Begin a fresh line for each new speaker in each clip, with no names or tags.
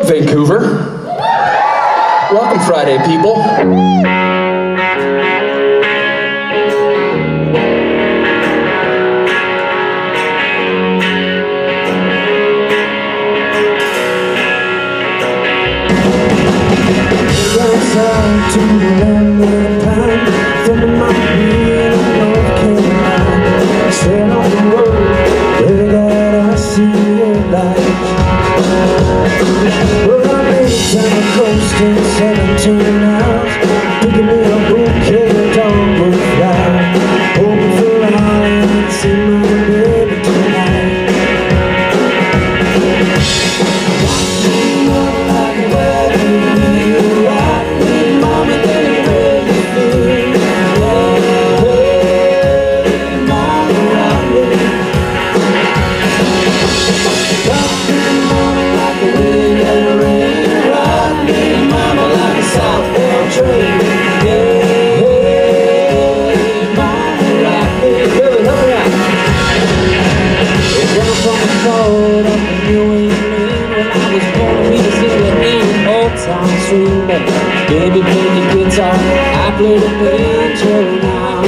up, Vancouver? Welcome, Friday, people.
To remember time from my being in North Carolina. Sail on the road, where that I see your light. Well, I made it down the coast in 17 hours, picking me a bouquet of dogwood flowers, hoping for an island and see my baby tonight. Baby, play the guitar, I play the banjo now.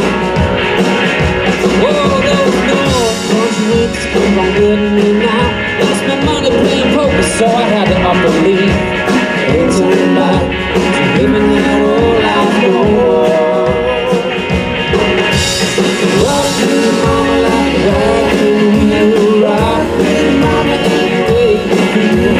Whoa, those country weeks keep on getting me now. Lost my money playing poker, so I had to up and leave. And turn back to living that old life no more. Rock me, mama, like a rock you. Rock me, mama, any way you feel.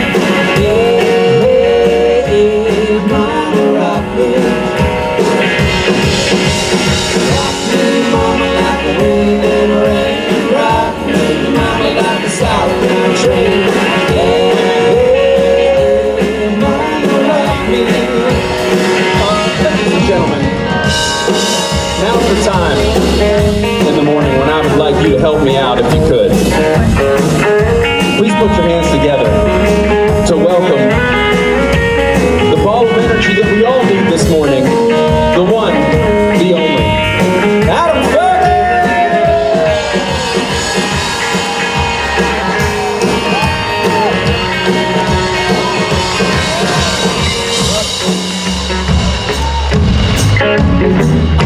Now's the time in the morning when I would like you to help me out if you could. Please put your hands together to welcome the ball of energy that we all need this morning. The one, the only, Adam Ferguson!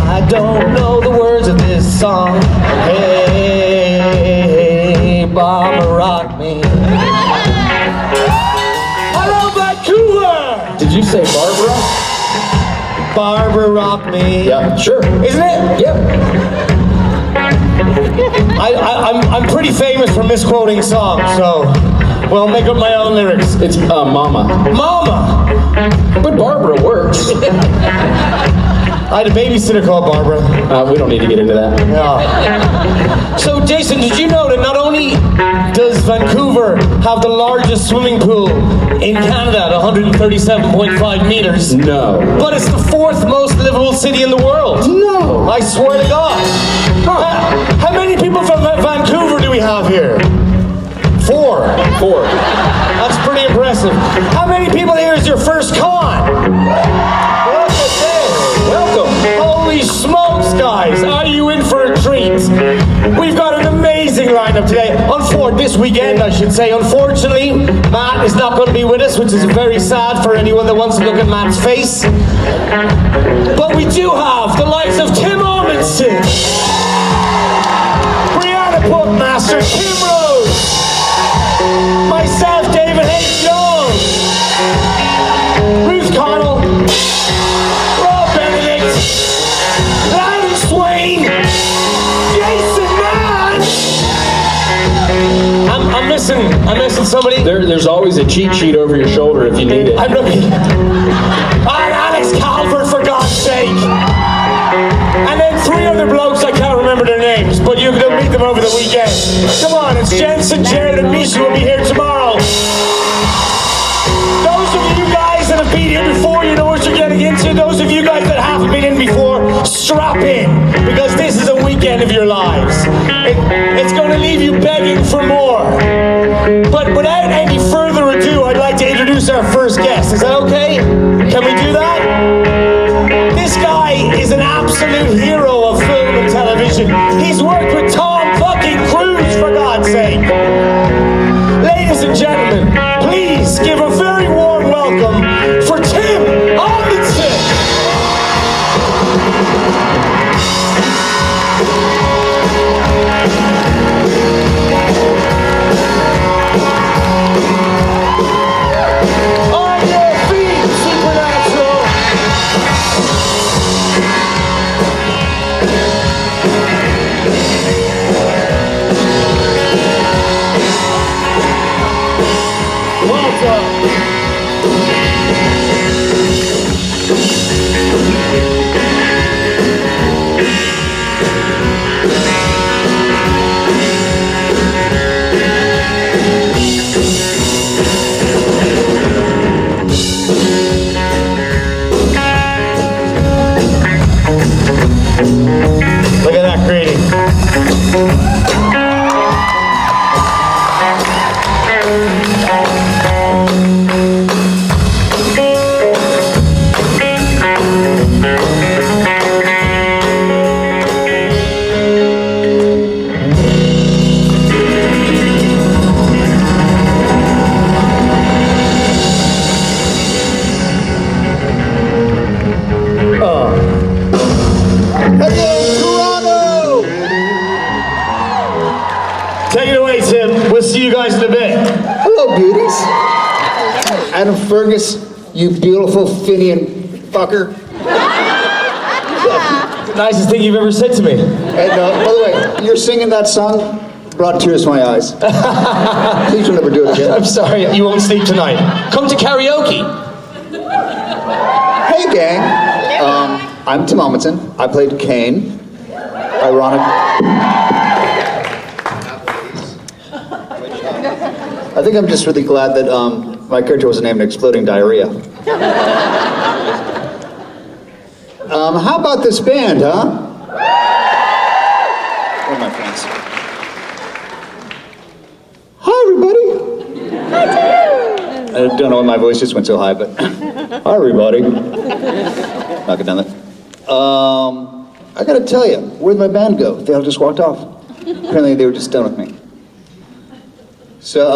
I don't know the words of this song. Hey, Barbara, rock me. Hello, Vancouver!
Did you say Barbara?
Barbara, rock me.
Yeah, sure.
Isn't it?
Yep.
I'm pretty famous for misquoting songs, so well, make up my own lyrics.
It's Mama.
Mama!
But Barbara works.
I had a babysitter called Barbara.
We don't need to get into that.
Yeah. So, Jason, did you know that not only does Vancouver have the largest swimming pool in Canada at 137.5 meters?
No.
But it's the 4th most livable city in the world.
No.
I swear to God. Huh. How many people from Vancouver do we have here? 4. That's pretty impressive. How many people here is your first con? Welcome. Holy smokes, guys. Are you in for a treat? We've got an amazing lineup today. This weekend, I should say. Unfortunately, Matt is not going to be with us, which is very sad for anyone that wants to look at Matt's face. But we do have the likes of Tim Omundson, Brianna Bookmaster, Kim Rose, myself, David H. Jones, Ruth Connell, Rob Benedict, Larry Swain, Jason Mann. I'm missing somebody.
There's always a cheat sheet over your shoulder if you need it.
I'm looking. Alex Calvert, for God's sake. And then 3 other blokes, I can't remember their names, but you can meet them over the weekend. Come on, it's Jensen, Jared, and Misha will be here tomorrow. Those of you guys that have been here before, you know what you're getting into. Those of you guys that haven't been in before, strap in, because this is a weekend of your lives. It's going to leave you begging for more. But without any further ado, I'd like to introduce our first guest. Is that okay? Can we do that? This guy is an absolute hero of film and television. He's worked with Tom fucking Cruise, for God's sake. Ladies and gentlemen, please give a very warm welcome for Tim Omundson. On your feet, Supernatural. Welcome. Look at that greeting. Hello, Toronto! Take it away, Tim. We'll see you guys in a bit.
Hello, beauties. Adam Fergus, you beautiful Finian fucker.
The nicest thing you've ever said to me.
And by the way, you're singing that song, brought tears to my eyes. Please don't ever do it again.
I'm sorry, you won't sleep tonight. Come to karaoke.
Hey, gang. I'm Tim Omundson. I played Kane. Ironic. I think I'm just really glad that my character was named Exploding Diarrhea. How about this band, huh? Where are my friends? Hi, everybody. I don't know why my voice just went so high, but hi, everybody. Not gonna done that. I gotta tell you, where'd my band go? They all just walked off. Apparently, they were just done with me. So,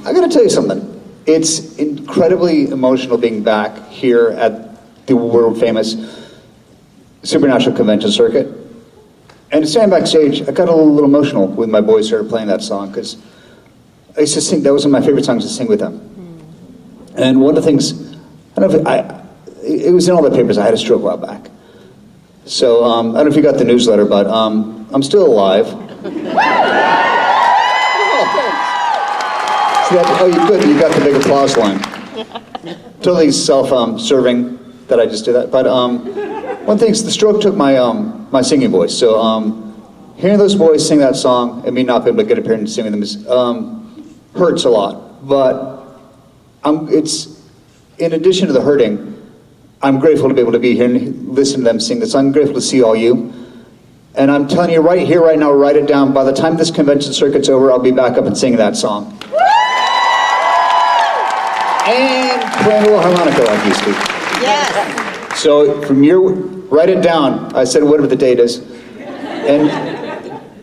I gotta tell you something. It's incredibly emotional being back here at the world famous Supernatural Convention Circuit. And standing backstage, I got a little emotional when my boys started playing that song, because I used to sing, that was one of my favorite songs to sing with them. And one of the things, I don't know if it was in all the papers, I had a stroke a while back. So, I don't know if you got the newsletter, but I'm still alive. Oh, you good. You got the big applause line. Totally self-serving that I just did that. But one thing is, the stroke took my my singing voice. So hearing those boys sing that song and me not be able to get up here and sing with them is, hurts a lot. But it's in addition to the hurting, I'm grateful to be able to be here and listen to them sing this. I'm grateful to see all you. And I'm telling you right here, right now, write it down. By the time this convention circuit's over, I'll be back up and singing that song. And playing a little harmonica like you, Steve.
Yes.
So from your, write it down. I said whatever the date is. And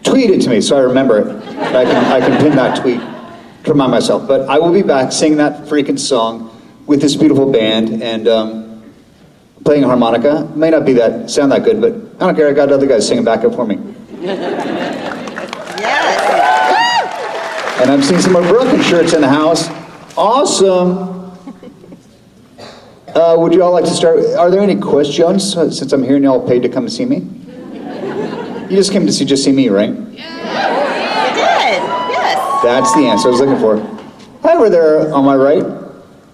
tweet it to me so I remember it. I can pin that tweet to remind myself. But I will be back singing that freaking song with this beautiful band and playing a harmonica. May not be sound that good, but I don't care. I got other guys singing back up for me.
Yes.
And I'm seeing some more broken shirts in the house. Awesome. Would you all like to start? Are there any questions? Since I'm here and you all paid to come and see me. You just came to see me, right?
You did. Yes.
That's the answer I was looking for. Hi, over there on my right.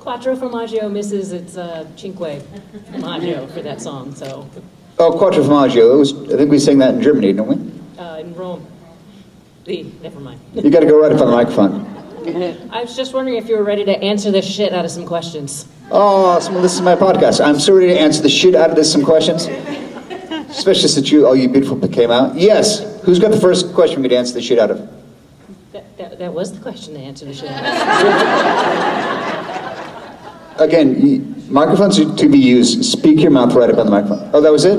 Quattro Formaggio misses its Cinque Formaggio for that song, so
Oh, Quattro Formaggio. I think we sang that in Germany, didn't we?
in Rome. Never mind.
You got to go right up on the microphone.
I was just wondering if you were ready to answer the shit out of some questions.
Oh, awesome. Well, this is my podcast. I'm so ready to answer the shit out of this some questions. Especially since all you beautiful came out. Yes. Who's got the first question for me to answer the shit out of?
That was the question to answer the shit out of.
Again, microphones are to be used. Speak your mouth right up on the microphone. Oh, that was it?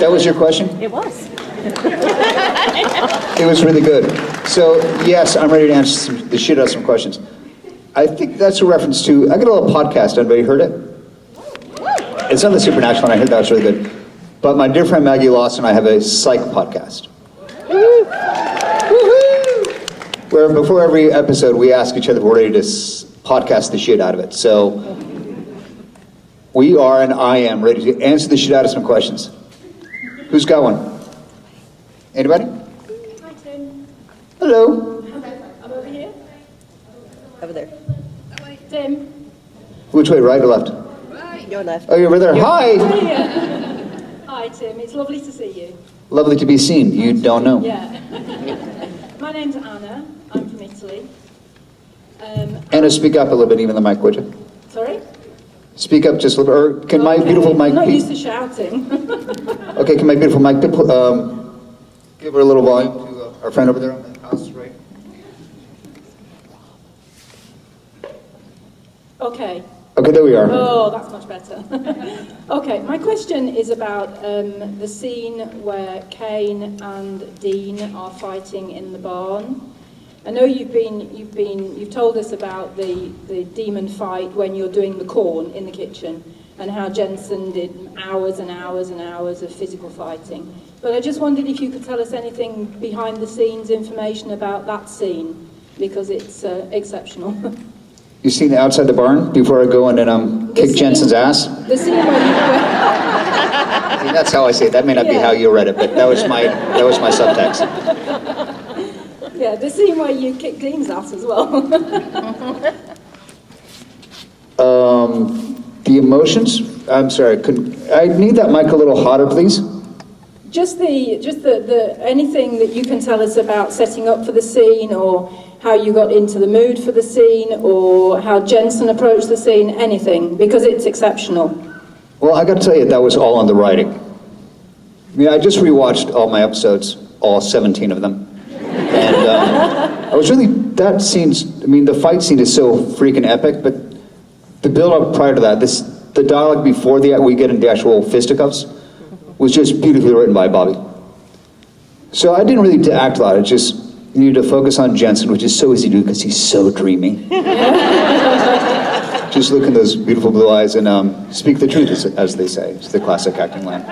That was your question?
It was.
It was really good. So, yes, I'm ready to answer the shit out of some questions. I think that's a reference to, I got a little podcast, anybody heard it? It's not the Supernatural, and I heard that was really good. But my dear friend Maggie Lawson and I have a psych podcast. Where before every episode, we ask each other if we're ready to podcast the shit out of it. So, we are, and I am, ready to answer the shit out of some questions. Who's got one? Anybody?
Hi, Tim.
Hello.
I'm over here.
Over there.
Tim.
Which way, right or left?
Your left.
Oh, you're over there. Hi.
Hi, Tim. It's lovely to see you.
Lovely to be seen. You don't know.
Yeah. My name's Anna. I'm from Italy.
Anna, speak up a little bit, even the mic, would you?
Sorry?
Speak up just a little, or can my beautiful mic
I'm not
be...
used to shouting.
Okay, can my beautiful mic be, give her a little volume to our friend over there on the house, right?
Okay.
Okay, there we are.
Oh, that's much better. Okay, my question is about the scene where Kane and Dean are fighting in the barn. I know you've told us about the demon fight when you're doing the corn in the kitchen, and how Jensen did hours and hours and hours of physical fighting. But I just wondered if you could tell us anything behind the scenes information about that scene, because it's exceptional.
You seen the outside the barn before I go in and kick Jensen's ass?
The scene where
I mean, that's how I say it. That may not be
Yeah.
how you read it, but that was my subtext.
yeah, the scene where you kick Dean's ass as well.
The emotions? I'm sorry, I need that mic a little hotter, please.
Just the anything that you can tell us about setting up for the scene, or how you got into the mood for the scene, or how Jensen approached the scene, anything, because it's exceptional.
Well, I got to tell you, that was all on the writing. I mean, I just rewatched all my episodes, all 17 of them. And I was really, that scene's, I mean, the fight scene is so freaking epic, but the build-up prior to that, the dialogue before we get into the actual fisticuffs, was just beautifully written by Bobby. So I didn't really need to act a lot, I just needed to focus on Jensen, which is so easy to do because he's so dreamy. Just look in those beautiful blue eyes and speak the truth, as they say. It's the classic acting line.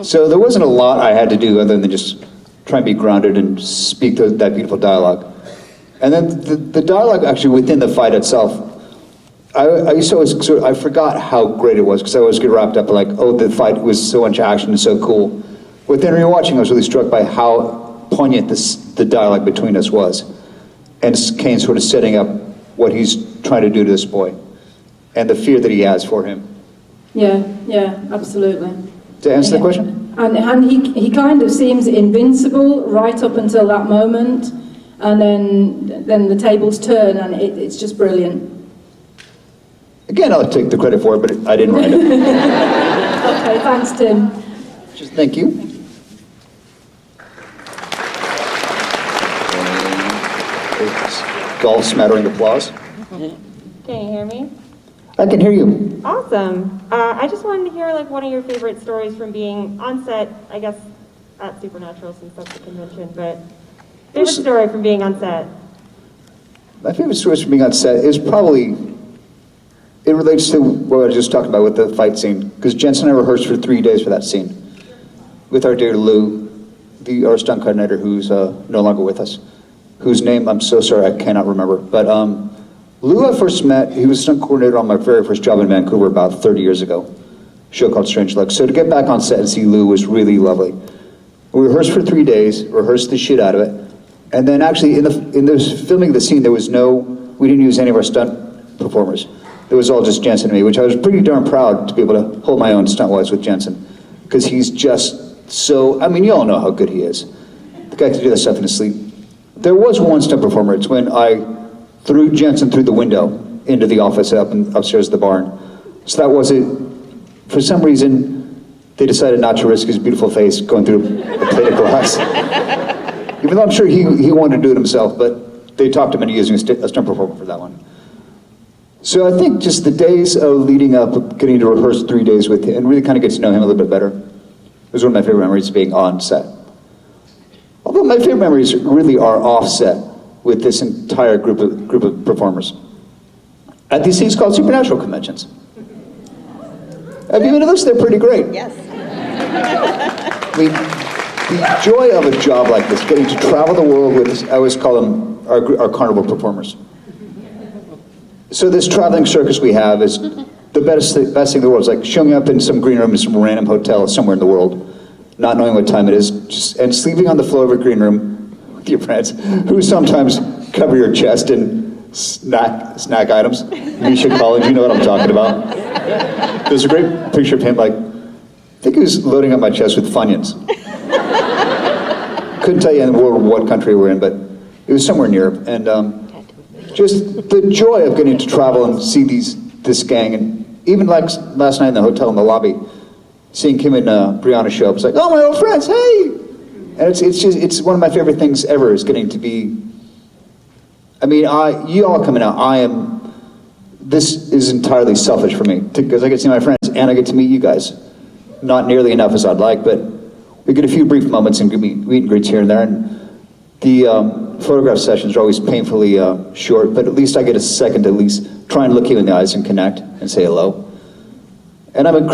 So there wasn't a lot I had to do other than just try and be grounded and speak that beautiful dialogue. And then the dialogue actually within the fight itself, I used to always I forgot how great it was because I always get wrapped up like, oh, the fight was so much action and so cool. But then rewatching, I was really struck by how poignant the dialogue between us was. And Kane sort of setting up what he's trying to do to this boy and the fear that he has for him.
Yeah, absolutely.
To answer the question?
And he kind of seems invincible right up until that moment, and then the tables turn, and it's just brilliant.
Again, I'll take the credit for it, but I didn't write it.
Okay, thanks, Tim.
Just thank you. Golf smattering applause.
Can you hear me?
I can hear you.
Awesome. I just wanted to hear like one of your favorite stories from being on set, I guess at Supernatural since that's the convention, but favorite story from being on set.
My favorite story from being on set is probably, it relates to what I was just talking about with the fight scene, because Jensen and I rehearsed for 3 days for that scene with our dear Lou, our stunt coordinator who's no longer with us, whose name I'm so sorry I cannot remember. But Lou I first met, he was stunt coordinator on my very first job in Vancouver about 30 years ago, a show called Strange Luck. So to get back on set and see Lou was really lovely. We rehearsed for 3 days, rehearsed the shit out of it, and then actually in the filming of the scene, we didn't use any of our stunt performers. It was all just Jensen and me, which I was pretty darn proud to be able to hold my own stunt-wise with Jensen, because he's just so, I mean, you all know how good he is. The guy can do that stuff in his sleep. There was one stunt performer. It's when I threw Jensen through the window into the office upstairs of the barn. So that was it. For some reason, they decided not to risk his beautiful face going through a plate of glass. Even though I'm sure he wanted to do it himself, but they talked him into using a stunt performer for that one. So I think just the days of leading up, getting to rehearse 3 days with him, and really kind of get to know him a little bit better, was one of my favorite memories, being on set. Although my favorite memories really are offset with this entire group of performers. at these things called supernatural conventions. Have you been to those? They're pretty great.
Yes.
I mean, the joy of a job like this, getting to travel the world with this, I always call them our carnival performers. So this traveling circus we have is the best thing in the world. It's like showing up in some green room in some random hotel somewhere in the world, not knowing what time it is, and sleeping on the floor of a green room with your friends, who sometimes cover your chest in snack items. Misha Collins, you know what I'm talking about. There's a great picture of him, like, I think he was loading up my chest with Funyuns. Couldn't tell you in the world what country we're in, but it was somewhere in Europe. And just the joy of getting to travel and see this gang, and even like last night in the hotel in the lobby, seeing Kim and Brianna show up, it's like, oh, my old friends, hey! And it's one of my favorite things ever, is getting to be, I mean, you all coming out, this is entirely selfish for me, because I get to see my friends, and I get to meet you guys. Not nearly enough as I'd like, but we get a few brief moments and meet and greets here and there, and the photograph sessions are always painfully short, but at least I get a second to at least try and look you in the eyes and connect and say hello. And I'm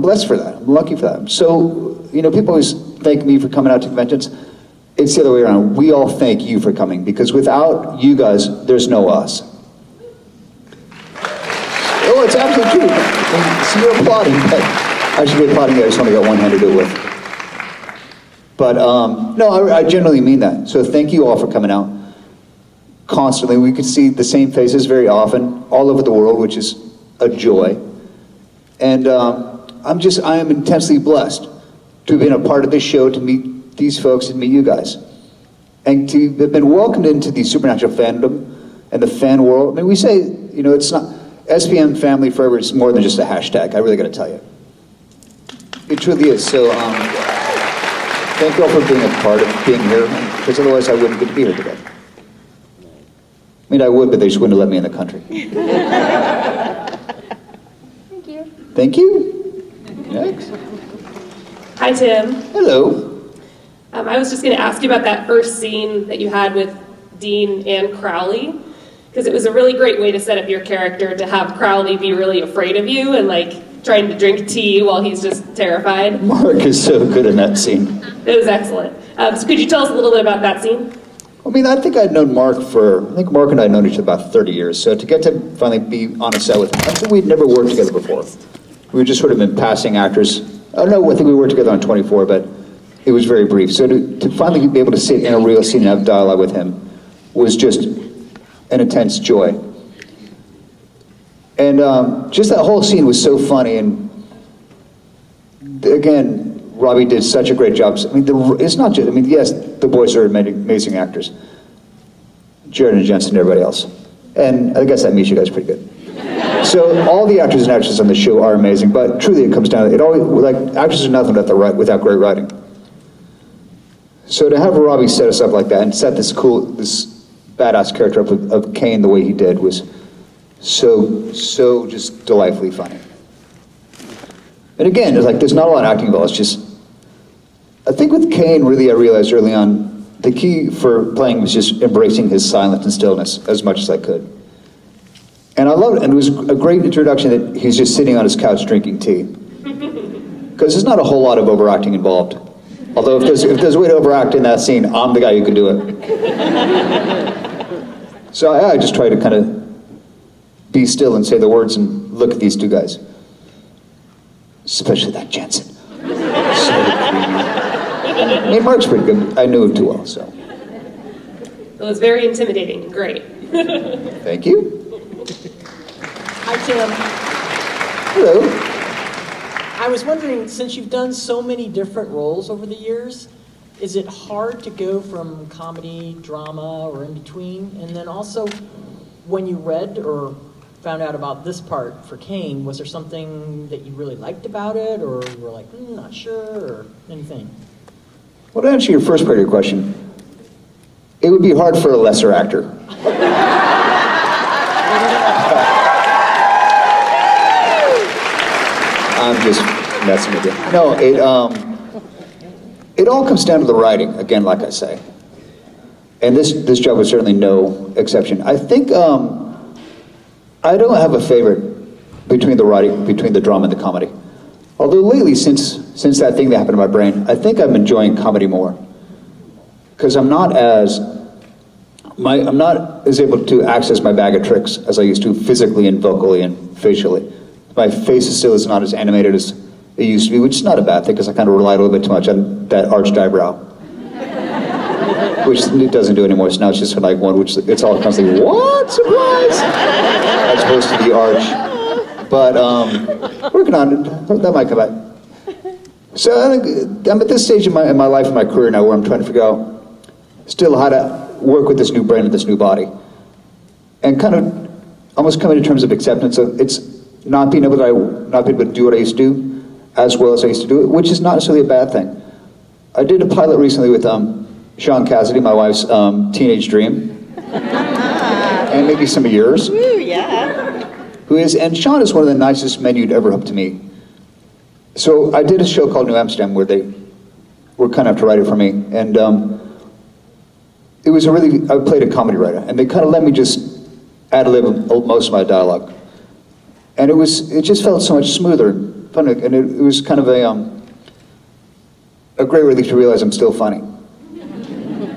blessed for that. I'm lucky for that. So, people always thank me for coming out to conventions. It's the other way around. We all thank you for coming, because without you guys, there's no us. Oh, it's absolutely true. So you're applauding, but I should be applauding you. I just only got one hand to do it with. But no, I genuinely mean that. So thank you all for coming out. Constantly, we could see the same faces very often, all over the world, which is a joy. And I am intensely blessed to have been a part of this show, to meet these folks and meet you guys. And to have been welcomed into the supernatural fandom and the fan world. I mean, we say, it's not, SPM Family Forever is more than just a hashtag, I really gotta tell you. It truly is. So thank you all for being a part of being here, because otherwise I wouldn't get to be here today. I mean, I would, but they just wouldn't have let me in the country.
Thank you.
Thank you. Next.
Hi, Tim.
Hello.
I was just going to ask you about that first scene that you had with Dean and Crowley, because it was a really great way to set up your character, to have Crowley be really afraid of you and trying to drink tea while he's just terrified.
Mark is so good in that scene.
It was excellent. So could you tell us a little bit about that scene?
I mean, I think Mark and I had known each other about 30 years, so to get to finally be on a set with him, I think we'd never worked together before. We were just sort of been passing actors. I think we worked together on 24, but it was very brief. So to finally be able to sit in a real scene and have dialogue with him was just an intense joy. And just that whole scene was so funny, and again, Robbie did such a great job. I mean, it's not just, yes, the boys are amazing actors. Jared and Jensen and everybody else. And I guess that means you guys pretty good. So all the actors and actresses on the show are amazing, but truly it comes down to, it always, actors are nothing without great writing. So to have Robbie set us up like that and set this badass character up of Kane the way he did was so just delightfully funny. And again, there's not a lot of acting involved. It's just, I think with Kane, really, I realized early on, the key for playing was just embracing his silence and stillness as much as I could. And I loved it, and it was a great introduction that he's just sitting on his couch drinking tea. Because there's not a whole lot of overacting involved. Although if there's a way to overact in that scene, I'm the guy who can do it. So I just try to kind of be still and say the words and look at these two guys. Especially that Jensen. I mean, Mark's pretty good. I knew him too well, so.
It was very intimidating. Great.
Thank you.
Hi, Tim.
Hello.
I was wondering, since you've done so many different roles over the years, is it hard to go from comedy, drama, or in between? And then also, when you read or found out about this part for Kane, was there something that you really liked about it, or you were like, not sure, or anything?
Well, to answer your first part of your question, it would be hard for a lesser actor. I'm just messing with you. No, it all comes down to the writing, again, like I say. And this job was certainly no exception. I think I don't have a favorite between the drama and the comedy. Although lately, since that thing that happened in my brain, I think I'm enjoying comedy more. Because I'm not as able to access my bag of tricks as I used to physically and vocally and facially. My face still is not as animated as it used to be, which is not a bad thing because I kind of relied a little bit too much on that arched eyebrow. Which it doesn't do anymore, so now it's just like one, which it's all constantly, what? Surprise! As opposed to the arch. But working on it, that might come back. So I think I'm at this stage in my life and my career now where I'm trying to figure out still how to work with this new brain and this new body. And kind of almost coming to terms of acceptance of it's not being able to do what I used to do as well as I used to do it, which is not necessarily a bad thing. I did a pilot recently with Sean Cassidy, my wife's teenage dream, and maybe some of yours.
Ooh, yeah.
And Sean is one of the nicest men you'd ever hope to meet. So I did a show called New Amsterdam where they were kind enough to write it for me, and it was I played a comedy writer, and they kind of let me just ad-lib most of my dialogue. And it just felt so much smoother and funny, and it was kind of a great relief to realize I'm still funny.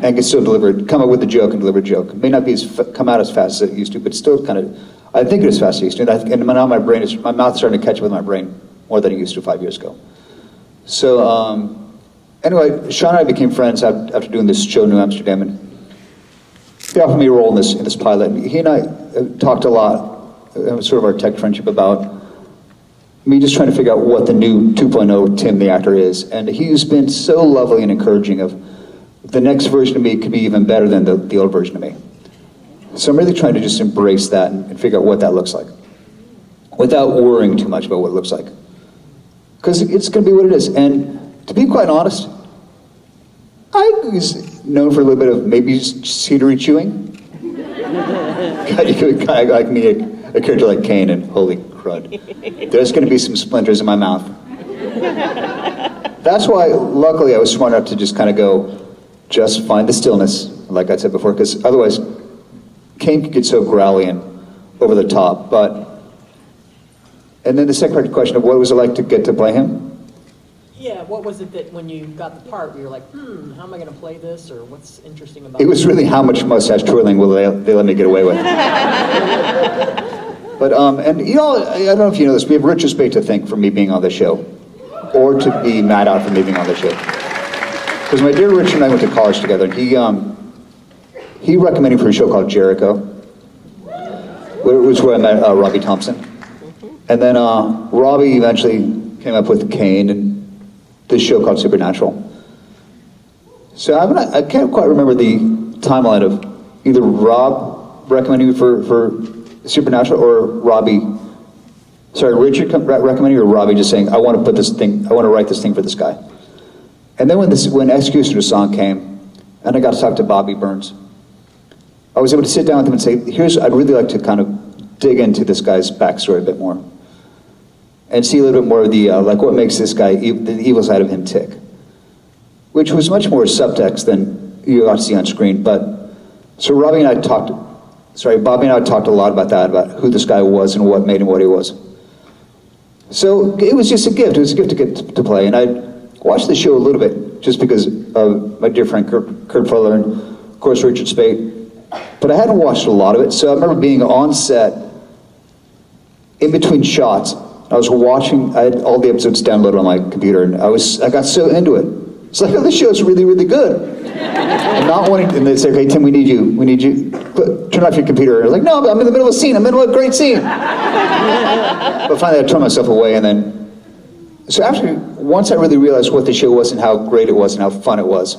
And can still come up with a joke and deliver a joke. It may not come out as fast as it used to, but still kind of, I think it as fast as it used to. And now my mouth's starting to catch up with my brain more than it used to 5 years ago. So anyway, Sean and I became friends after doing this show, New Amsterdam, and he offered me a role in this pilot. And he and I talked a lot, sort of our tech friendship, about me just trying to figure out what the new 2.0 Tim, the actor, is. And he's been so lovely and encouraging of the next version of me could be even better than the old version of me. So I'm really trying to just embrace that and figure out what that looks like without worrying too much about what it looks like. Because it's going to be what it is. And to be quite honest, I was known for a little bit of maybe scenery chewing. Kind of like me, a character like Kane, and holy crud. There's going to be some splinters in my mouth. That's why, luckily, I was smart enough to just kind of go, just find the stillness, like I said before, because otherwise, Kane could get so growly and over the top. And then the second part of the question of what was it like to get to play him?
Yeah, what was it that when you got the part, you were like, how am I going to play this, or what's interesting about
it? It was really how much mustache twirling will they let me get away with. But, and you know, I don't know if you know this, we have Rich Speight to thank for me being on the show, or to be mad out for me being on the show. Because my dear Rich and I went to college together, and he recommended me for a show called Jericho, which was where I met Robbie Thompson. And then Robbie eventually came up with Kane and this show called Supernatural. So I can't quite remember the timeline of either Rob recommending me for Supernatural or Richard recommending or Robbie just saying, I want to write this thing for this guy. And then when Executioner Song came, and I got to talk to Bobby Burns, I was able to sit down with him and say, I'd really like to kind of dig into this guy's backstory a bit more. And see a little bit more of the, what makes this guy, the evil side of him tick. Which was much more subtext than you got to see on screen. So Bobby and I talked a lot about that, about who this guy was and what made him what he was. So it was just a gift. It was a gift to get to play. And I watched the show a little bit, just because of my dear friend Kurt Fuller and, of course, Richard Speight. But I hadn't watched a lot of it, so I remember being on set, in between shots. I was watching, I had all the episodes downloaded on my computer, and I got so into it. It's like, oh, this show's really, really good. And they say, okay, Tim, we need you. Turn off your computer. And I was like, no, I'm in the middle of a scene. I'm in the middle of a great scene. But finally, I turned myself away, and then, so once I really realized what the show was and how great it was and how fun it was,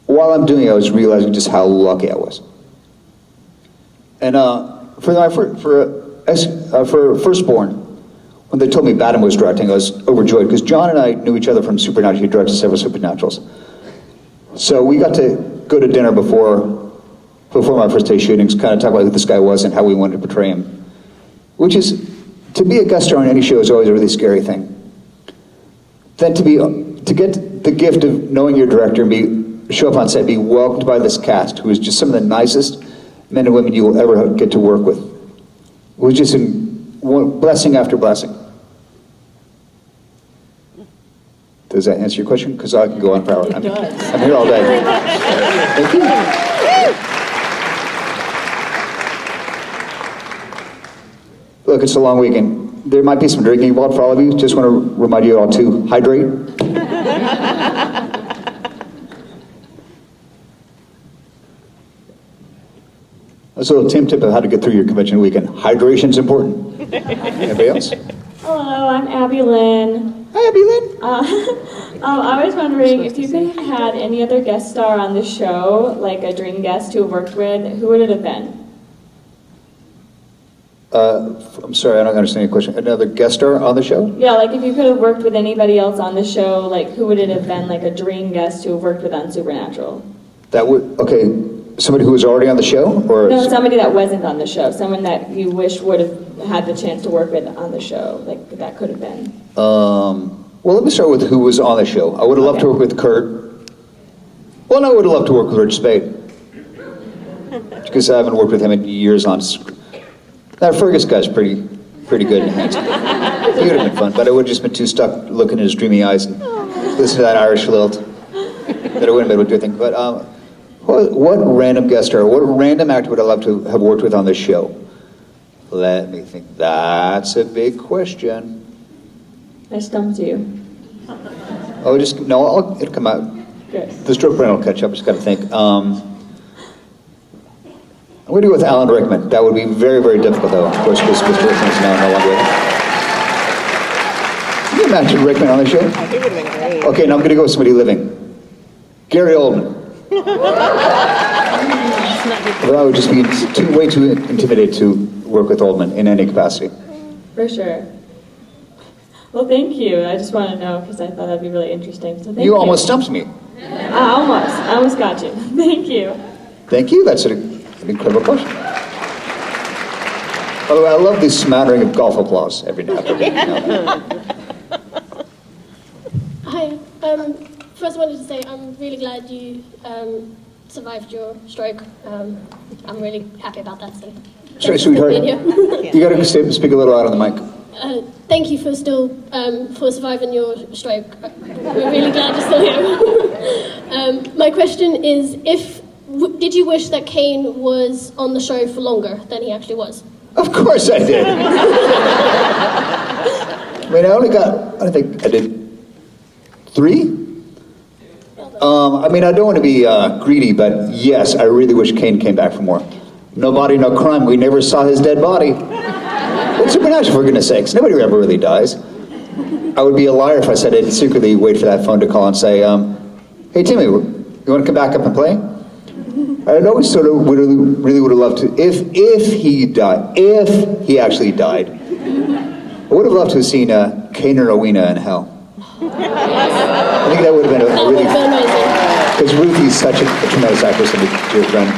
while I'm doing it, I was realizing just how lucky I was. And for Firstborn, when they told me Batten was directing, I was overjoyed, because John and I knew each other from Supernatural. He directed several Supernaturals. So we got to go to dinner before my first day shootings, kind of talk about who this guy was and how we wanted to portray him. Which is, to be a guest star on any show is always a really scary thing. Then to get the gift of knowing your director and show up on set and be welcomed by this cast, who is just some of the nicest men and women you will ever get to work with. was just blessing after blessing. Does that answer your question? Because I can go on for hours. I'm here all day. Thank you. Look, it's a long weekend. There might be some drinking involved for all of you. Just want to remind you all to hydrate. That's a little Tim tip of how to get through your convention weekend. Hydration's important. Anybody else?
Hello, I'm Abby Lynn.
Hi, Abby Lynn.
I was wondering if you could have had any other guest star on the show, like a dream guest to have worked with, who would it have been?
I'm sorry, I don't understand your question. Another guest star on the show?
Yeah, like if you could have worked with anybody else on the show, like who would it have been, like a dream guest to have worked with on Supernatural?
Okay, somebody who was already on the show? Or
No, somebody that wasn't on the show, someone that you wish would have had the chance to work with on the show, like that could have been.
Well, let me start with who was on the show. I would have loved to work with Kurt. Well, no, I would have loved to work with Rich Speight. Because I haven't worked with him in years on screen. That Fergus guy's pretty good and handsome. He would have been fun, but I would have just been too stuck looking in his dreamy eyes and listening to that Irish lilt that I wouldn't be able to do anything. But what random guest star, what random actor would I love to have worked with on this show? Let me think. That's a big question.
I stumped you.
It'll come out.
Good.
The stroke brain will catch up. I just got to think. I'm going to go with Alan Rickman. That would be very, very difficult, though. Of course, because Rickman's now no longer with us. Can you imagine Rickman on the show?
I think it would have been great.
Okay, now I'm going to go with somebody living. Gary Oldman. But I would just be way too intimidated to work with Oldman in any capacity.
For sure. Well, thank you. I just want to know because I thought that'd be really interesting. So thank you.
You almost stumped me.
I almost got you. Thank you.
Thank you. That's an incredible question. By the way, I love this smattering of golf applause every now and then.
Hi. First, I wanted to say I'm really glad you survived your stroke. I'm really happy about that. So,
Sorry, sweetheart. You got to speak a little out on the mic.
Thank you for for surviving your stroke. We're really glad you're still here. My question is, did you wish that Kane was on the show for longer than he actually was?
Of course I did. I mean, I think I did 3. I mean, I don't want to be greedy, but yes, I really wish Kane came back for more. No body, no crime. We never saw his dead body. It's Supernatural, for goodness sakes. Nobody ever really dies. I would be a liar if I said I didn't secretly wait for that phone to call and say, hey, Timmy, you want to come back up and play? I always sort of really would have loved to, if he actually died, I would have loved to have seen Kane and Rowena in hell. I think that would have been a really, because Ruthie's such a tremendous actress and a dear friend.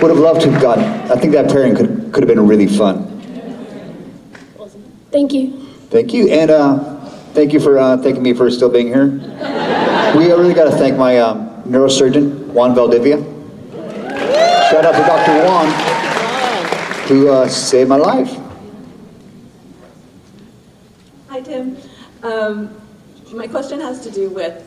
Would have loved to have gotten, I think that pairing could have been really fun.
Awesome. Thank you.
Thank you, and thank you for thanking me for still being here. We really got to thank my neurosurgeon, Juan Valdivia. Shout out to Dr. Juan, who saved my life.
Hi, Tim. My question has to do with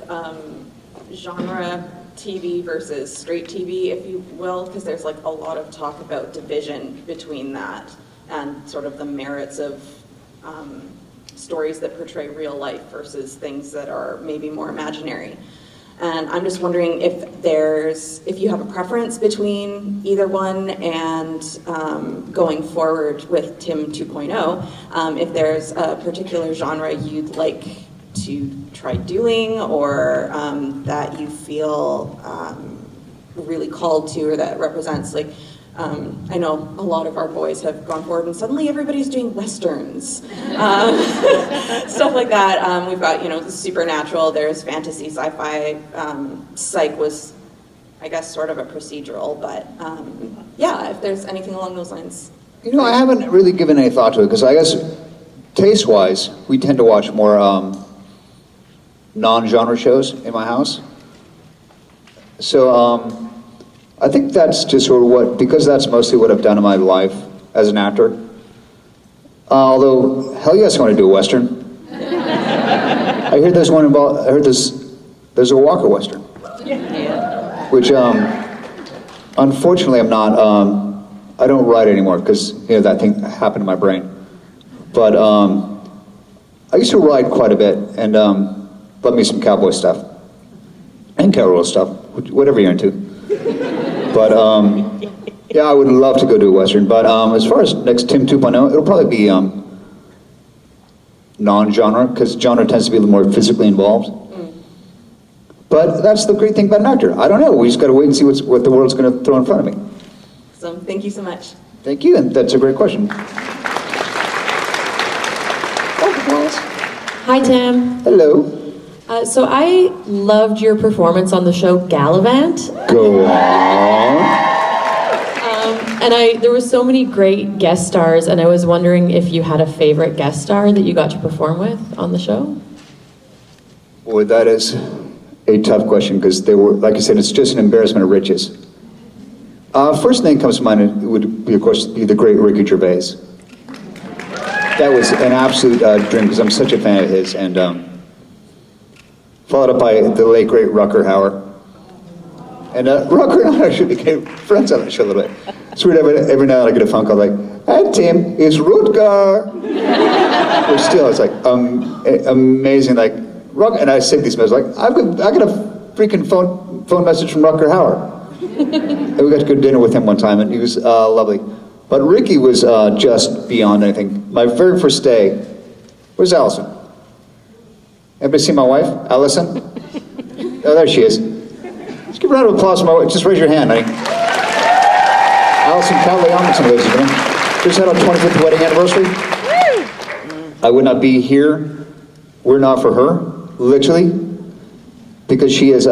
genre TV versus straight TV, if you will, because there's like a lot of talk about division between that and sort of the merits of stories that portray real life versus things that are maybe more imaginary. And I'm just wondering if you have a preference between either one, and going forward with Tim 2.0, if there's a particular genre you'd like to try doing, or that you feel really called to, or that represents, like, I know a lot of our boys have gone forward and suddenly everybody's doing westerns, stuff like that. We've got, the supernatural, there's fantasy, sci-fi. Psych was, I guess, sort of a procedural, but yeah, if there's anything along those lines.
I haven't really given any thought to it, because I guess taste-wise, we tend to watch more non-genre shows in my house. So I think that's just sort of because that's mostly what I've done in my life as an actor. Although, hell yes, I want to do a Western. I heard there's one involved, there's a Walker Western. Which, unfortunately I'm not, I don't write anymore because, that thing happened to my brain. But I used to ride quite a bit and love me some cowboy stuff. And cowboy stuff, whatever you're into. But, yeah, I would love to go do a Western. But as far as next Tim 2.0, it'll probably be non-genre, because genre tends to be a little more physically involved. But that's the great thing about an actor. I don't know. We just got to wait and see what the world's going to throw in front of me.
So thank you so much.
Thank you, and that's a great question.
Hi, Tim.
Hello.
So I loved your performance on the show Galavant.
Go on.
And there were so many great guest stars, and I was wondering if you had a favorite guest star that you got to perform with on the show?
Boy, that is a tough question, because they were, like I said, it's just an embarrassment of riches. First thing that comes to mind would be, of course, the great Ricky Gervais. That was an absolute dream, because I'm such a fan of his, and followed up by the late, great Rutger Hauer. And Rutger and I actually became friends on that show a little bit. It's weird, every now and then I get a phone call like, "Hey Tim, it's Rutger." Which still, it's like amazing, like, Rutger, and I say these messages, like, I got a freaking phone message from Rutger Hauer. And we got to go to dinner with him one time, and he was lovely. But Ricky was just beyond anything. My very first day, where's Allison? Everybody see my wife, Allison? Oh, there she is. Let's give a round of applause for my wife. Just raise your hand, honey. Allison Omundson, ladies and gentlemen. Just had our 25th wedding anniversary. I would not be here, were not for her, literally, because she has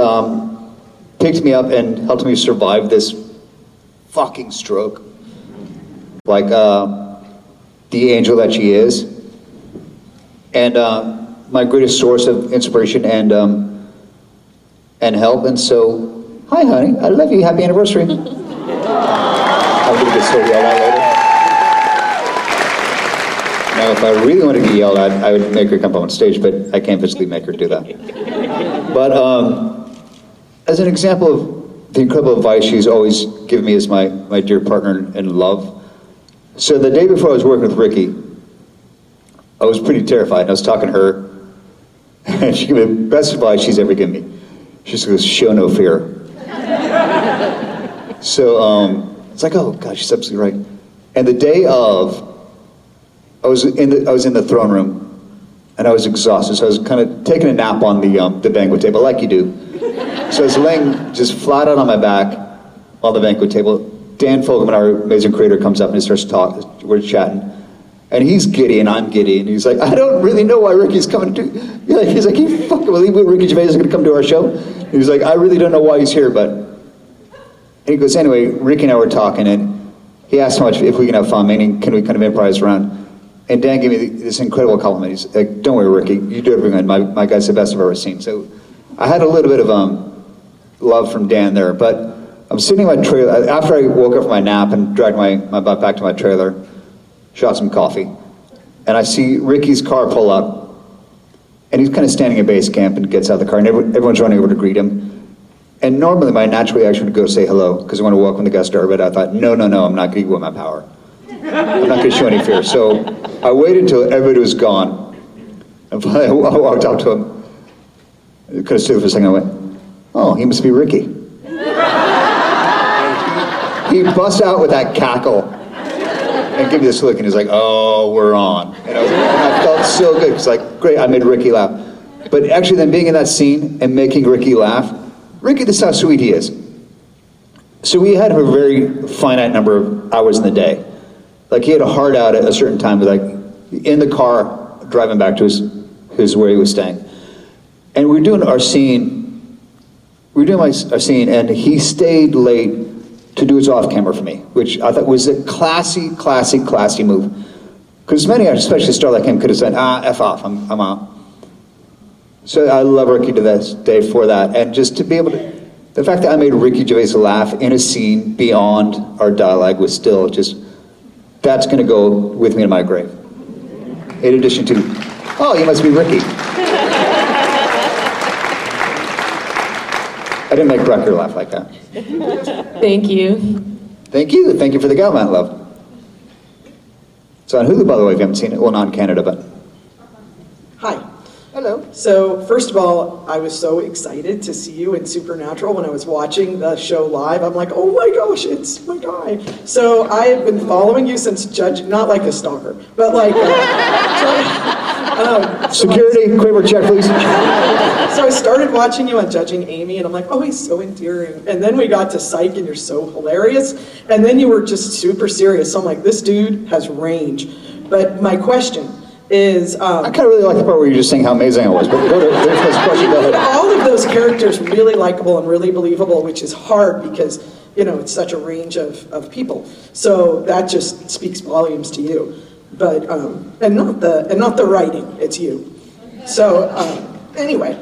picked me up and helped me survive this fucking stroke. Like the angel that she is. And my greatest source of inspiration and help. And so, hi honey, I love you, happy anniversary. I'm gonna get so yelled at later. Now, if I really wanted to get yelled at, I would make her come up on stage, but I can't physically make her do that. But as an example of the incredible advice she's always given me as my dear partner in love. So the day before I was working with Ricky, I was pretty terrified. I was talking to her, and she gave me the best advice she's ever given me. She just goes, "Show no fear." So it's like, oh God, she's absolutely right. And the day of, I was in the throne room, and I was exhausted. So I was kind of taking a nap on the banquet table, like you do. So I was laying just flat out on my back on the banquet table. Dan Fogelman, our amazing creator, comes up and he starts talking. We're chatting. And he's giddy and I'm giddy. And he's like, I don't really know why Ricky's coming to... He's like, you fucking believe Ricky Gervais is going to come to our show? And he's like, I really don't know why he's here, but... And he goes, anyway, Ricky and I were talking, and he asked how much, if we can have fun, meaning can we kind of improvise around? And Dan gave me this incredible compliment. He's like, don't worry, Ricky, you do everything. My guy's the best I've ever seen. So I had a little bit of love from Dan there, but I'm sitting in my trailer, after I woke up from my nap and dragged my butt back to my trailer, shot some coffee, and I see Ricky's car pull up, and he's kind of standing at base camp and gets out of the car, and everyone's running over to greet him. And normally my natural reaction would go say hello, because I want to welcome the guest star, but I thought, no, I'm not going to give away my power. I'm not going to show any fear. So I waited until everybody was gone, and finally I walked up to him, I could have stood for a second, I went, oh, he must be Ricky. He bust out with that cackle and give me this look, and he's like, oh, we're on. And I felt so good, because like, great, I made Ricky laugh. But actually then being in that scene and making Ricky laugh, Ricky, this is how sweet he is. So we had a very finite number of hours in the day. Like he had a hard out at a certain time, like in the car, driving back to his where he was staying. And we were doing our scene, our scene, and he stayed late to do his off-camera for me, which I thought was a classy move. Because many, especially a star like him, could have said, F off, I'm out. So I love Ricky to this day for that. And just to be able to, the fact that I made Ricky Gervais laugh in a scene beyond our dialogue was still just, that's going to go with me in my grave. in addition to, oh, you must be Ricky. I didn't make Rucker laugh like that.
Thank you.
Thank you. Thank you for the Galavant love. It's on Hulu, by the way, if you haven't seen it. Well, not in Canada, but.
Hi. Hello. So, first of all, I was so excited to see you in Supernatural when I was watching the show live. I'm like, oh my gosh, it's my guy. So, I have been following you since not like a stalker, but like...
Security, quiver check, please.
So I started watching you on Judging Amy, and I'm like, oh, he's so endearing. And then we got to Psych, and you're so hilarious. And then you were just super serious. So I'm like, this dude has range. But my question is...
I kind of really like the part where you're just saying how amazing I was, but go to the first question. Go ahead.
All of those characters really likable and really believable, which is hard because, you know, it's such a range of people. So that just speaks volumes to you. But, and not the writing, it's you. So, anyway.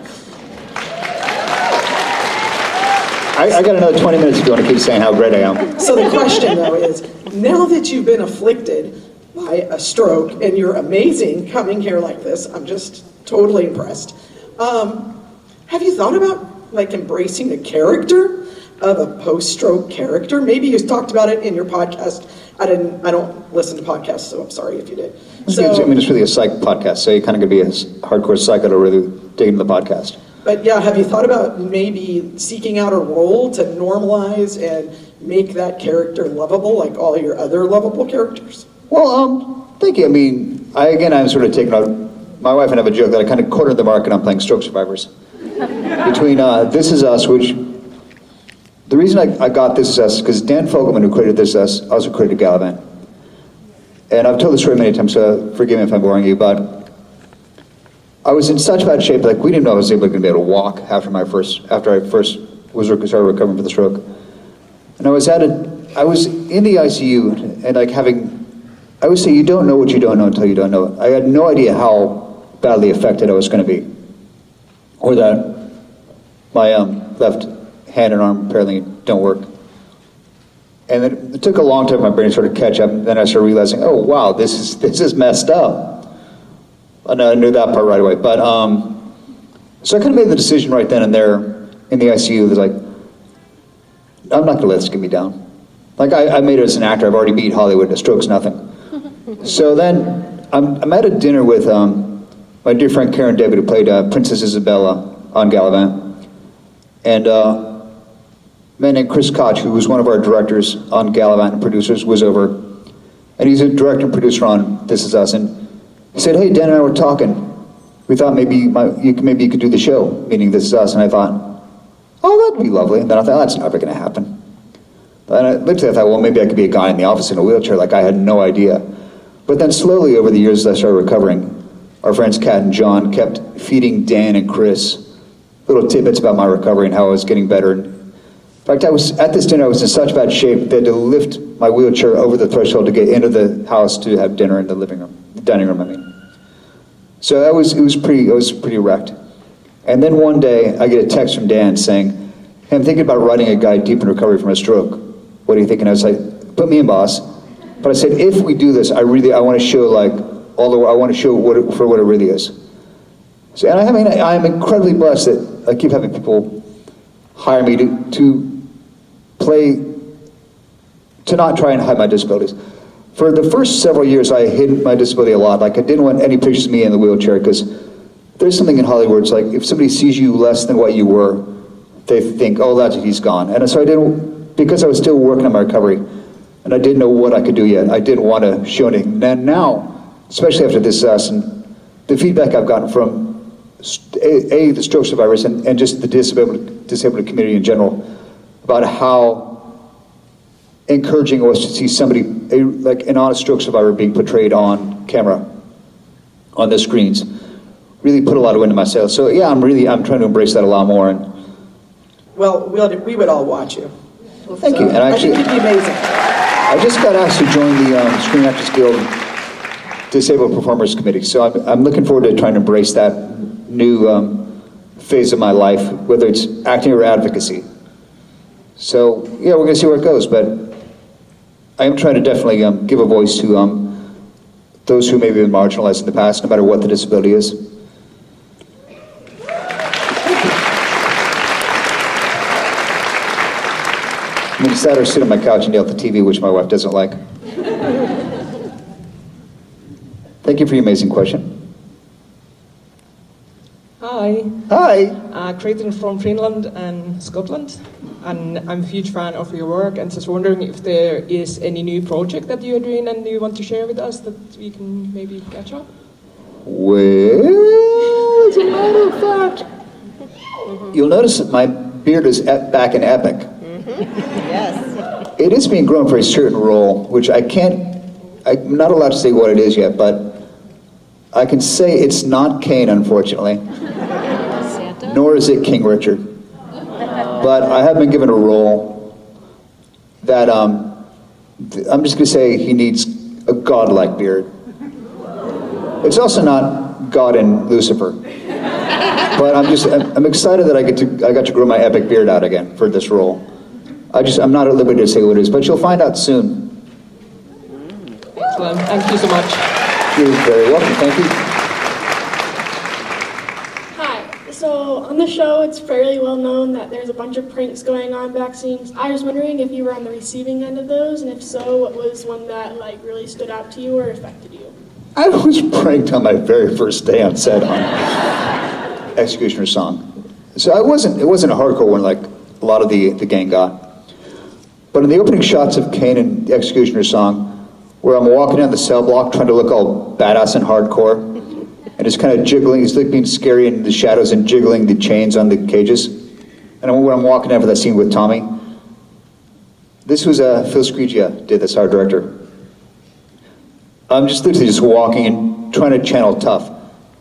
I got another 20 minutes if you want to keep saying how great I am.
So the question, though, is, now that you've been afflicted by a stroke and you're amazing coming here like this, I'm just totally impressed. Have you thought about, like, embracing the character of a post-stroke character? Maybe you talked about it in your podcast. I don't listen to podcasts, so I'm sorry if you did. So,
I mean, it's really a psych podcast, so you're kind of going to be a hardcore psycho to really dig into the podcast.
But yeah, have you thought about maybe seeking out a role to normalize and make that character lovable, like all your other lovable characters?
Well, thank you. I mean, I'm sort of taking out, my wife and I have a joke that I kind of cornered the market on playing stroke survivors. Between This Is Us, which, the reason I got This Is Us, because Dan Fogelman, who created This Is Us, also created Galavant. And I've told this story many times, so forgive me if I'm boring you, but I was in such bad shape, like we didn't know I was going to be able to walk after I first started recovering from the stroke. And I was in the ICU, and like I always say, you don't know what you don't know until you don't know it. I had no idea how badly affected I was going to be, or that my left hand and arm apparently don't work. And then it took a long time for my brain to sort of catch up, and then I started realizing, oh wow, this is messed up. And I knew that part right away. But so I kind of made the decision right then and there in the ICU that like, I'm not gonna let this get me down. Like I made it as an actor, I've already beat Hollywood, a stroke's nothing. So then I'm at a dinner with my dear friend Karen David, who played Princess Isabella on Galavant. And a man named Chris Koch, who was one of our directors on Galavant and producers, was over. And he's a director and producer on This Is Us. And he said, hey, Dan and I were talking. We thought maybe you could do the show, meaning This Is Us. And I thought, oh, that'd be lovely. And then I thought, that's never going to happen. And I looked at it, I thought, well, maybe I could be a guy in the office in a wheelchair. Like, I had no idea. But then slowly over the years as I started recovering, our friends Kat and John kept feeding Dan and Chris little tidbits about my recovery and how I was getting better. In fact, I was at this dinner, I was in such bad shape, they had to lift my wheelchair over the threshold to get into the house to have dinner in the dining room, I mean. So it was pretty wrecked. And then one day, I get a text from Dan saying, hey, I'm thinking about writing a guide deep in recovery from a stroke. What do you think? And I was like, put me in, boss. But I said, if we do this, I want to show I want to show what it really is. So, and I'm incredibly blessed that I keep having people hire me to not try and hide my disabilities. For the first several years, I hid my disability a lot. Like, I didn't want any pictures of me in the wheelchair, because there's something in Hollywood, it's like, if somebody sees you less than what you were, they think, oh, that's it, he's gone. And so I didn't, because I was still working on my recovery, and I didn't know what I could do yet, I didn't want to show anything. And now, especially after This Is Us, and the feedback I've gotten from the stroke survivors and just the disabled community in general, about how encouraging it was to see somebody, like an honest stroke survivor, being portrayed on camera, on the screens, really put a lot of wind in my sails. So yeah, I'm trying to embrace that a lot more. And
well, we would all watch you.
Well, thank you. And
I think you'd be amazing.
I just got asked to join the Screen Actors Guild Disabled Performers Committee, so I'm looking forward to trying to embrace that new phase of my life, whether it's acting or advocacy. So yeah, we're going to see where it goes, but I am trying to definitely give a voice to those who may have been marginalized in the past, no matter what the disability is. I mean, it's that or sit on my couch and yell at the TV, which my wife doesn't like. Thank you for your amazing question.
Hi.
Hi.
Creighton from Finland and Scotland, and I'm a huge fan of your work, and just wondering if there is any new project that you are doing and you want to share with us that we can maybe catch up?
Well, as a matter of fact, you'll notice that my beard is back in epic.
Yes.
It is being grown for a certain role, which I'm not allowed to say what it is yet, but I can say it's not Kane, unfortunately.
Santa?
Nor is it King Richard. But I have been given a role that I'm just going to say he needs a godlike beard. It's also not God and Lucifer. But I'm excited that I got to grow my epic beard out again for this role. I'm not at liberty to say what it is, but you'll find out soon.
Excellent. Thank you so much.
You're very welcome. Thank you.
Hi. So on the show, it's fairly well known that there's a bunch of pranks going on back scenes. I was wondering if you were on the receiving end of those, and if so, what was one that really stood out to you or affected you?
I was pranked on my very first day on set on Executioner's Song. So it wasn't a hardcore one like a lot of the gang got. But in the opening shots of Kane and the Executioner's Song, where I'm walking down the cell block trying to look all badass and hardcore, and just kind of jiggling, he's being scary in the shadows and jiggling the chains on the cages. And when I'm walking down for that scene with Tommy, this was Phil Scrigia did this, our director. I'm just literally just walking and trying to channel tough.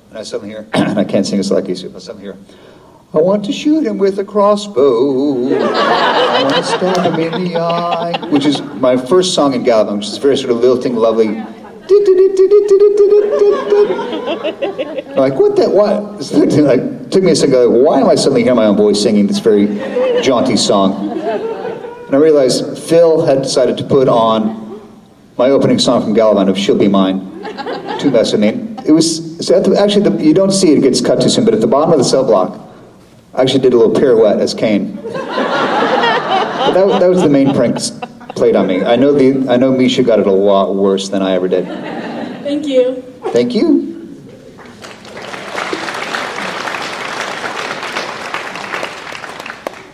And I suddenly hear, and I can't sing as like you, but I suddenly hear, I want to shoot him with a crossbow. I want to stab him in the eye. Which is my first song in Galavant, which is very sort of lilting, lovely. I'm like, what the, what? It took me a second, why am I suddenly hearing my own voice singing this very jaunty song? And I realized Phil had decided to put on my opening song from Galavant of She'll Be Mine to mess with me. It was, actually, you don't see it, it gets cut too soon, but at the bottom of the cell block, I actually did a little pirouette as Kane. But that was the main prank played on me. I know Misha got it a lot worse than I ever did.
Thank you.
Thank you.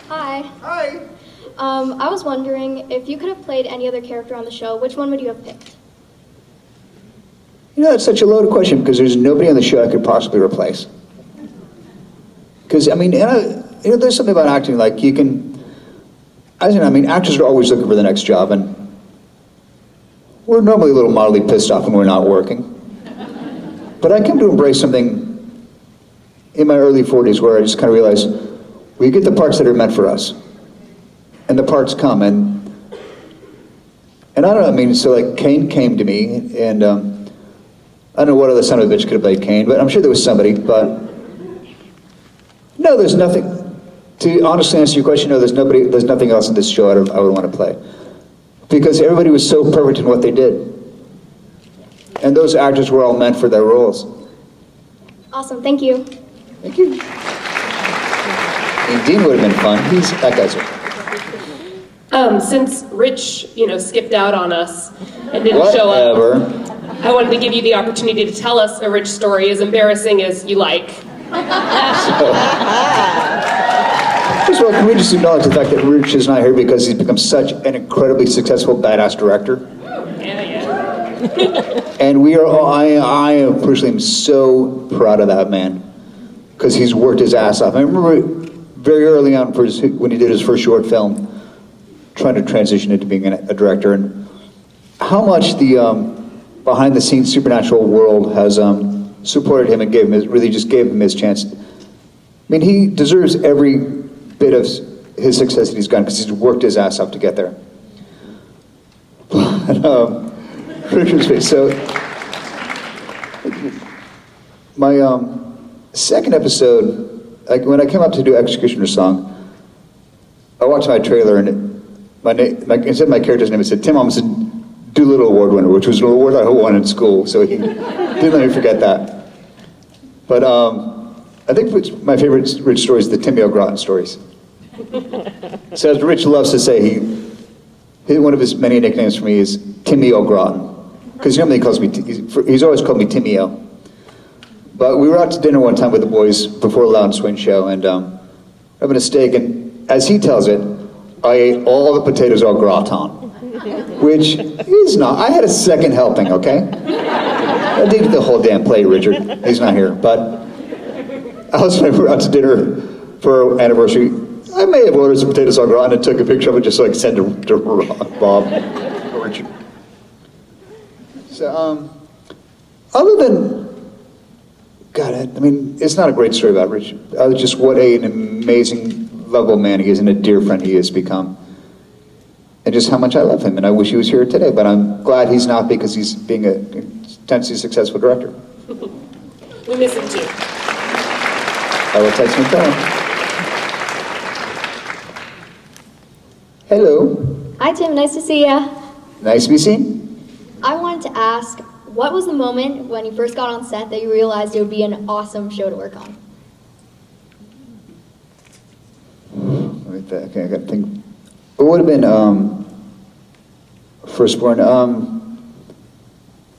Hi. Hi. I was wondering if you could have played any other character on the show, which one would you have picked?
You know, it's such a loaded question because there's nobody on the show I could possibly replace. Because, I mean, there's something about acting, like you can, actors are always looking for the next job, and we're normally a little mildly pissed off when we're not working. But I came to embrace something in my early 40s where I just kind of realized, we get the parts that are meant for us. And the parts come, and I don't know, so like Kane came to me, and I don't know what other son of a bitch could have played Kane, but I'm sure there was somebody, but no, there's nothing. To honestly answer your question, no, there's nothing else in this show I would want to play. Because everybody was so perfect in what they did. And those actors were all meant for their roles.
Awesome, thank you.
Thank you. And Dean would have been fun. That guy's
Since Rich, skipped out on us and didn't show up, I wanted to give you the opportunity to tell us a Rich story, as embarrassing as you like.
First of all, can we just acknowledge the fact that Rich is not here because he's become such an incredibly successful, badass director?
Yeah.
And I personally am so proud of that man because he's worked his ass off. I remember very early on when he did his first short film, trying to transition into being a director, and how much the behind-the-scenes supernatural world has supported him and really just gave him his chance. I mean, he deserves every bit of his success that he's gotten because he's worked his ass off to get there. But, Richard Speight. So, my second episode, when I came up to do Executioner's Song, I watched my trailer and instead of my character's name, it said Tim Omundson Doolittle Award winner, which was an award I won in school, so he didn't let me forget that. But I think my favorite Rich story is the Timmy O'Groton stories. So as Rich loves to say, one of his many nicknames for me is Timmy O'Groton, because normally he calls me, he's always called me Timmy O. But we were out to dinner one time with the boys before the Loud and Swing show, and having a steak, and as he tells it, I ate all the potatoes au gratin, which is not. I had a second helping, okay? I didn't eat the whole damn plate, Richard. He's not here, but Alice and I were out to dinner for our anniversary. I may have ordered some potatoes au gratin and took a picture of it just so I could send it to Bob or Richard. So, other than God, I mean, it's not a great story about Rich. Just what an amazing, lovable man he is and a dear friend he has become. And just how much I love him. And I wish he was here today, but I'm glad he's not because he's being a intensely successful director.
We miss him too.
I will text him phone. Hello.
Hi, Tim. Nice to see you.
Nice to be seen.
I wanted to ask, what was the moment when you first got on set that you realized it would be an awesome show to work on?
Okay, I got to think. It would have been Firstborn.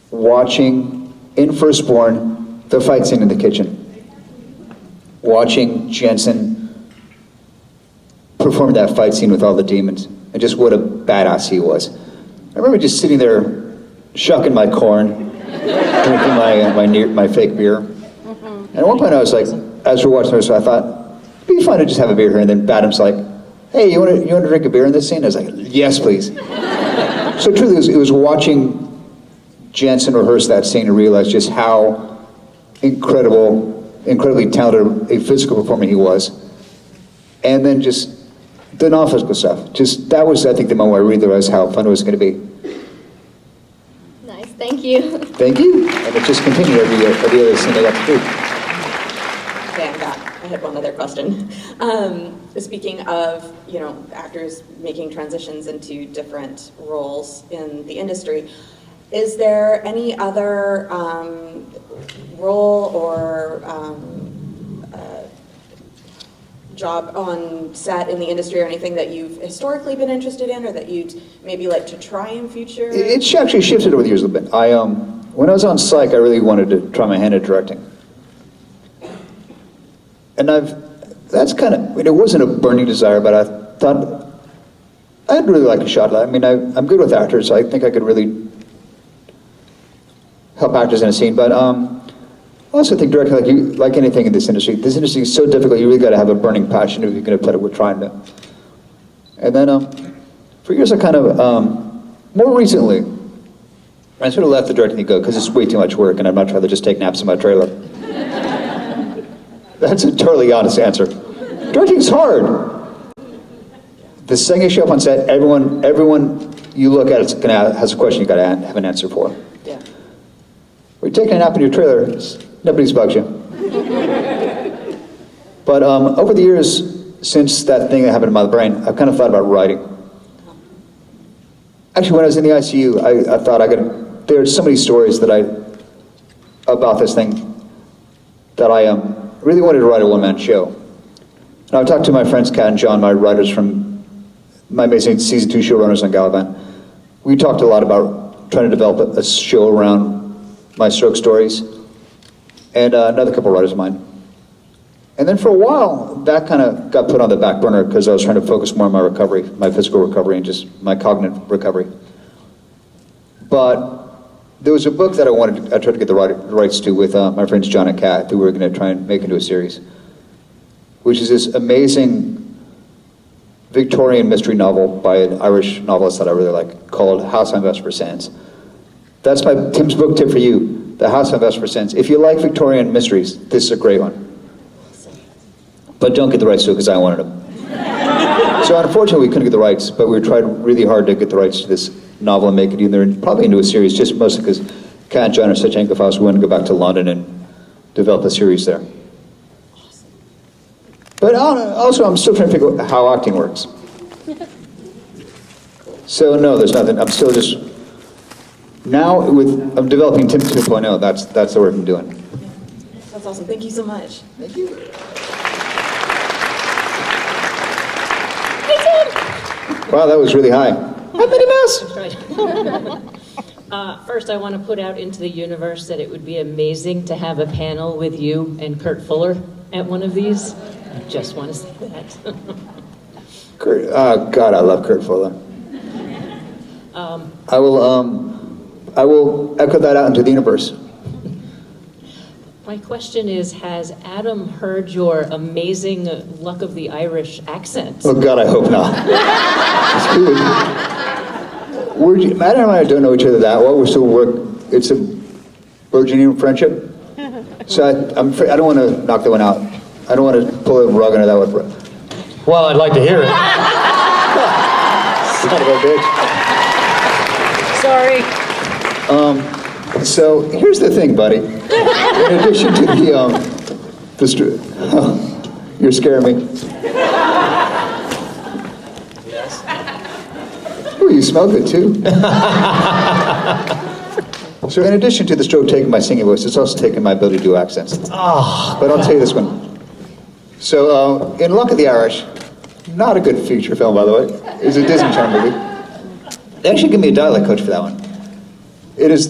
Watching in Firstborn the fight scene in the kitchen. Watching Jensen perform that fight scene with all the demons, and just what a badass he was. I remember just sitting there, shucking my corn, drinking my fake beer. And at one point I was like, as we're watching this, I thought, it'd be fun to just have a beer here. And then Badham's like, hey, you want to drink a beer in this scene? I was like, yes, please. So truly, it was watching Jensen rehearse that scene to realize just how incredibly talented a physical performer he was. And then just the non-physical stuff. Just, that was, I think, the moment where I realized how fun it was going to be.
Nice, thank you.
Thank you. And it just continued every other scene I got to do.
Okay, I'm back. I had one other question. Speaking of, actors making transitions into different roles in the industry, is there any other role or job on set in the industry or anything that you've historically been interested in or that you'd maybe like to try in future?
It's actually shifted over the years a little bit. When I was on Psych, I really wanted to try my hand at directing. And that's kind of, it wasn't a burning desire, but I thought I'd really like a shot at that. I mean, I'm good with actors, so I think I could really help actors in a scene, but I also think directing, like anything in this industry is so difficult, you really got to have a burning passion if you're going to put it with trying to. And then for years I kind of, more recently, I sort of left the directing go because it's way too much work and I'd much rather just take naps in my trailer. That's a totally honest answer. Directing's hard. The second you show up on set, everyone you look at has a question you got to have an answer for.
Yeah.
When you're taking a nap in your trailer, nobody's bugs you. But over the years, since that thing that happened in my brain, I've kind of thought about writing. Actually, when I was in the ICU, I thought there are so many stories about this thing that I really wanted to write a one-man show. And I talked to my friends Kat and John, my writers from my amazing season 2 showrunners on Galavant. We talked a lot about trying to develop a show around my stroke stories, and another couple of writers of mine. And then for a while, that kind of got put on the back burner because I was trying to focus more on my recovery, my physical recovery, and just my cognitive recovery. But there was a book that I tried to get the rights to with my friends John and Kat that we were going to try and make into a series, which is this amazing Victorian mystery novel by an Irish novelist that I really like called House on Vesper Sands. That's Tim's book tip for you, The House on Vesper Sands. If you like Victorian mysteries, this is a great one. But don't get the rights to it because I wanted them. So unfortunately we couldn't get the rights, but we tried really hard to get the rights to this novel and make it probably into a series, just mostly because Kat and John are such Anglophiles, we wanted to go back to London and develop a series there. But also I'm still trying to figure out how acting works. So no, there's nothing. I'm still just Now, I'm developing Tim 2.0. That's the work I'm doing.
That's awesome. Thank you so much.
Thank you. Wow, that was really high. Hi, Minnie Mouse.
First, I want to put out into the universe that it would be amazing to have a panel with you and Kurt Fuller at one of these. I just want to say that.
Kurt, oh God, I love Kurt Fuller. I will echo that out into the universe.
My question is, has Adam heard your amazing Luck of the Irish accent?
Oh God, I hope not. Matt and I don't know each other that well. We still work. It's a burgeoning friendship. So I don't want to knock that one out. I don't want to pull a rug under that one.
Well, I'd like to hear it.
Son of a bitch.
Sorry.
So here's the thing, buddy. In addition to you're scaring me.
Yes.
Ooh, you smell good too. So in addition to the stroke taking my singing voice, it's also taken my ability to do accents. But I'll tell you this one. So in Luck of the Irish, not a good feature film, by the way. It's a Disney Channel movie. They actually give me a dialect coach for that one. It is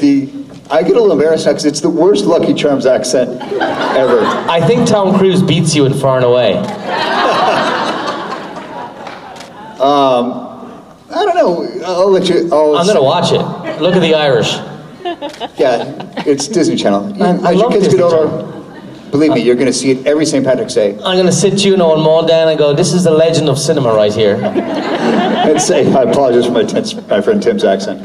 I get a little embarrassed now because it's the worst Lucky Charms accent ever.
I think Tom Cruise beats you in Far and Away.
I don't know. I'll let you.
I'm going to watch it. Look at the Irish.
Yeah, it's Disney Channel.
I love
kids
Disney
get older, believe me, you're going to see it every St. Patrick's Day.
I'm going to sit you and Maul down and go, this is the legend of cinema right here.
And say, I apologize for my friend Tim's accent.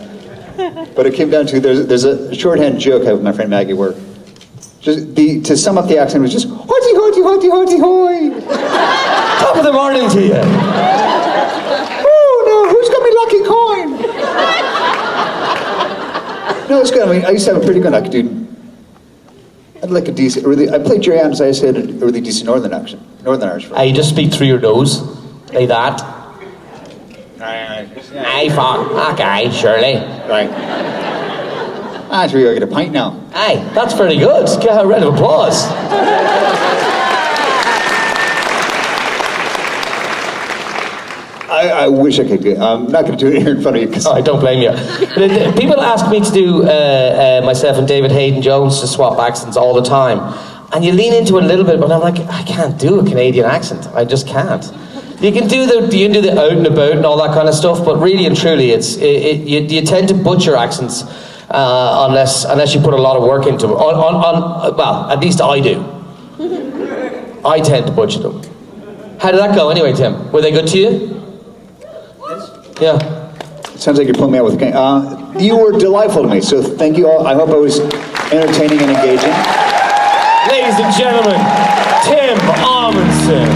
But it came down to, there's a shorthand joke I have with my friend Maggie where, to sum up the accent was just, hoity, hoity, hoity, hoity, hoy.
Top of the morning to you.
Oh no, who's got me lucky coin? No, it's good. I mean, I used to have a pretty good, I had like a decent, I played Jerry Adams, I used to have a really decent Northern Irish.
You just speak through your nose, like that. Aye, fuck. Okay, surely.
Right. That's where you get a pint now.
Aye, that's very good. Get a round of applause.
I wish I could. I'm not going to do it here in front of you. Cause
I don't blame you. People ask me to do myself and David Hayden Jones to swap accents all the time. And you lean into it a little bit, but I'm like, I can't do a Canadian accent. I just can't. You can do the out and about and all that kind of stuff, but really and truly, you tend to butcher accents unless you put a lot of work into it. Well, at least I do. I tend to butcher them. How did that go anyway, Tim? Were they good to you? Yeah.
Sounds like you're pulling me out with a cane. You were delightful to me, so thank you all. I hope I was entertaining and engaging.
Ladies and gentlemen, Tim Omundson.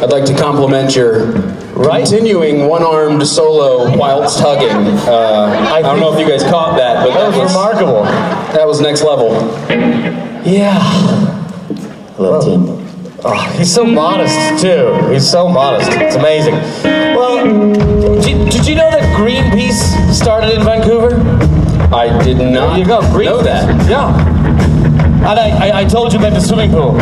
I'd like to compliment your continuing one-armed solo whilst hugging. I don't know if you guys caught that, but
That was remarkable.
That was next level.
Yeah.
I love Tim.
Oh, he's so modest, too. He's so modest. It's amazing. Well, did you know that Greenpeace started in Vancouver?
I did not
There you go,
know that.
Yeah. And I told you about the swimming pool.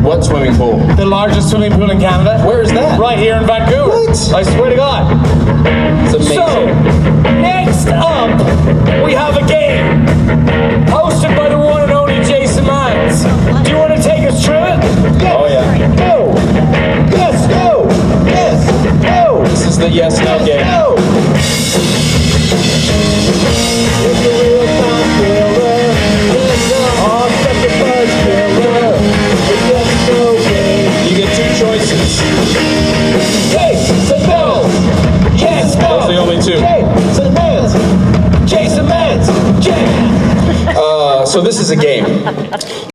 What swimming pool?
The largest swimming pool in Canada.
Where is that?
Right here in Vancouver.
What?
I swear to God.
It's amazing.
So, next up, we have a game hosted by the one and only Jason Mines. Do you want to take us through it? Yes.
Oh, yeah.
Go. Yes, go. Yes, go.
This is the yes no game.
Go. It's a real time killer. It's a all such a buzz killer. It's yes no game.
You get two choices.
Jason no. Yes, no.
Those are the only two.
Jason Mans. Jason Mans.
So this is a game.